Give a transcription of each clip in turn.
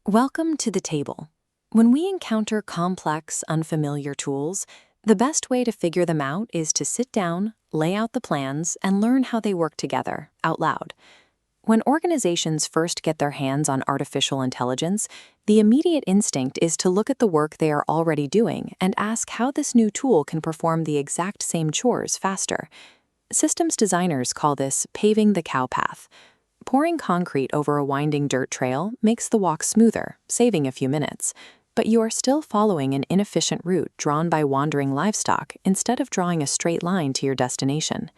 Welcome to the table. When we encounter complex, unfamiliar tools, the best way to figure them out is to sit down, lay out the plans, and learn how they work together out loud. When organizations first get their hands on artificial intelligence, the immediate instinct is to look at the work they are already doing and ask how this new tool can perform the exact same chores faster. Systems designers call this paving the cow path. Pouring concrete over a winding dirt trail makes the walk smoother, saving a few minutes, but you are still following an inefficient route drawn by wandering livestock instead of drawing a straight line to your destination.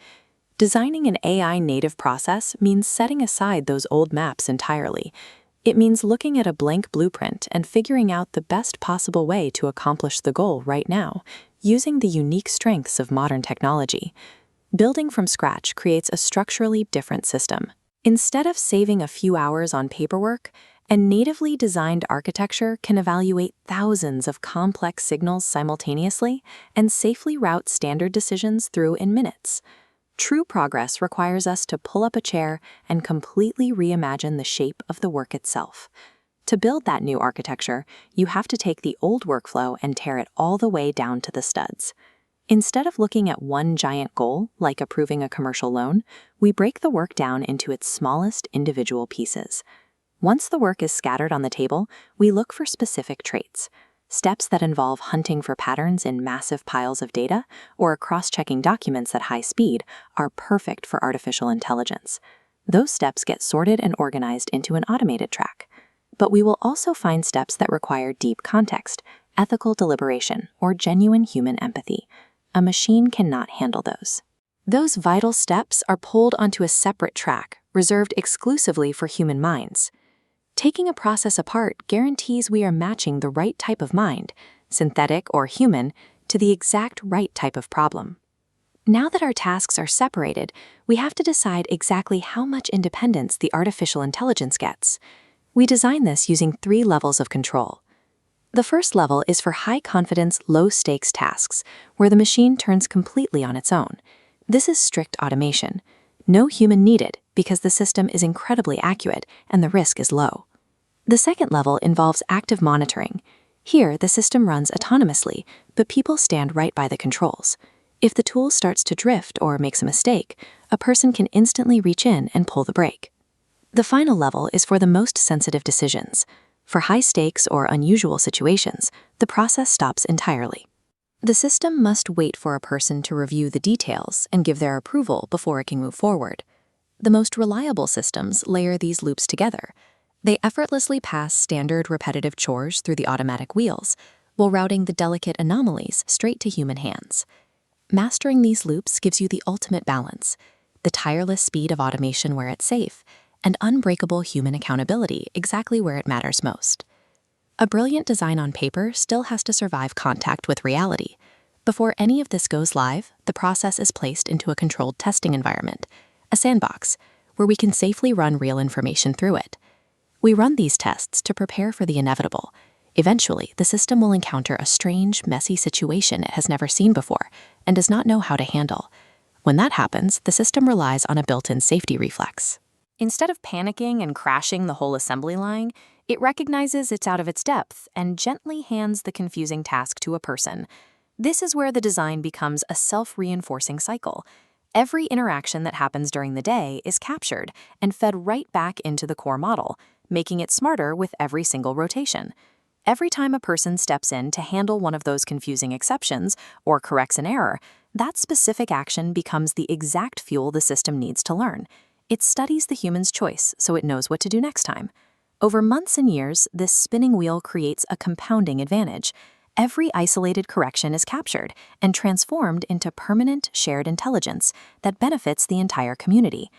Designing an AI-native process means setting aside those old maps entirely. It means looking at a blank blueprint and figuring out the best possible way to accomplish the goal right now, using the unique strengths of modern technology. Building from scratch creates a structurally different system. Instead of saving a few hours on paperwork, a natively designed architecture can evaluate thousands of complex signals simultaneously and safely route standard decisions through in minutes. True progress requires us to pull up a chair and completely reimagine the shape of the work itself. To build that new architecture, you have to take the old workflow and tear it all the way down to the studs. Instead of looking at one giant goal, like approving a commercial loan, we break the work down into its smallest individual pieces. Once the work is scattered on the table, we look for specific traits. Steps that involve hunting for patterns in massive piles of data or cross-checking documents at high speed are perfect for artificial intelligence. Those steps get sorted and organized into an automated track. But we will also find steps that require deep context, ethical deliberation, or genuine human empathy. A machine cannot handle those. Those vital steps are pulled onto a separate track, reserved exclusively for human minds. Taking a process apart guarantees we are matching the right type of mind, synthetic or human, to the exact right type of problem. Now that our tasks are separated, we have to decide exactly how much independence the artificial intelligence gets. We design this using 3 levels of control. The first level is for high-confidence, low-stakes tasks, where the machine turns completely on its own. This is strict automation. No human needed, because the system is incredibly accurate and the risk is low. The second level involves active monitoring. Here, the system runs autonomously, but people stand right by the controls. If the tool starts to drift or makes a mistake, a person can instantly reach in and pull the brake. The final level is for the most sensitive decisions. For high stakes or unusual situations, the process stops entirely. The system must wait for a person to review the details and give their approval before it can move forward. The most reliable systems layer these loops together. They effortlessly pass standard repetitive chores through the automatic wheels, while routing the delicate anomalies straight to human hands. Mastering these loops gives you the ultimate balance: the tireless speed of automation where it's safe, and unbreakable human accountability exactly where it matters most. A brilliant design on paper still has to survive contact with reality. Before any of this goes live, the process is placed into a controlled testing environment, a sandbox, where we can safely run real information through it. We run these tests to prepare for the inevitable. Eventually, the system will encounter a strange, messy situation it has never seen before and does not know how to handle. When that happens, the system relies on a built-in safety reflex. Instead of panicking and crashing the whole assembly line, it recognizes it's out of its depth and gently hands the confusing task to a person. This is where the design becomes a self-reinforcing cycle. Every interaction that happens during the day is captured and fed right back into the core model, making it smarter with every single rotation. Every time a person steps in to handle one of those confusing exceptions or corrects an error, that specific action becomes the exact fuel the system needs to learn. It studies the human's choice so it knows what to do next time. Over months and years, this spinning wheel creates a compounding advantage. Every isolated correction is captured and transformed into permanent shared intelligence that benefits the entire community.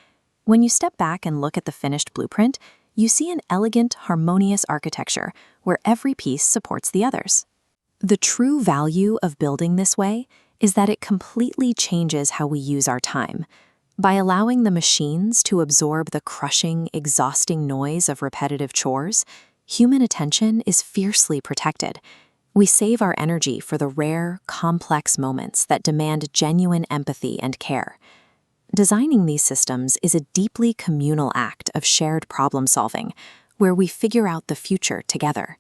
When you step back and look at the finished blueprint, you see an elegant, harmonious architecture where every piece supports the others. The true value of building this way is that it completely changes how we use our time. By allowing the machines to absorb the crushing, exhausting noise of repetitive chores, human attention is fiercely protected. We save our energy for the rare, complex moments that demand genuine empathy and care. Designing these systems is a deeply communal act of shared problem-solving, where we figure out the future together.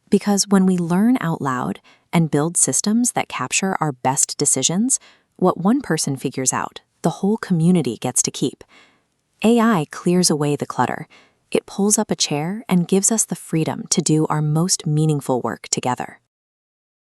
Because when we learn out loud and build systems that capture our best decisions, what one person figures out, the whole community gets to keep. AI clears away the clutter. It pulls up a chair and gives us the freedom to do our most meaningful work together.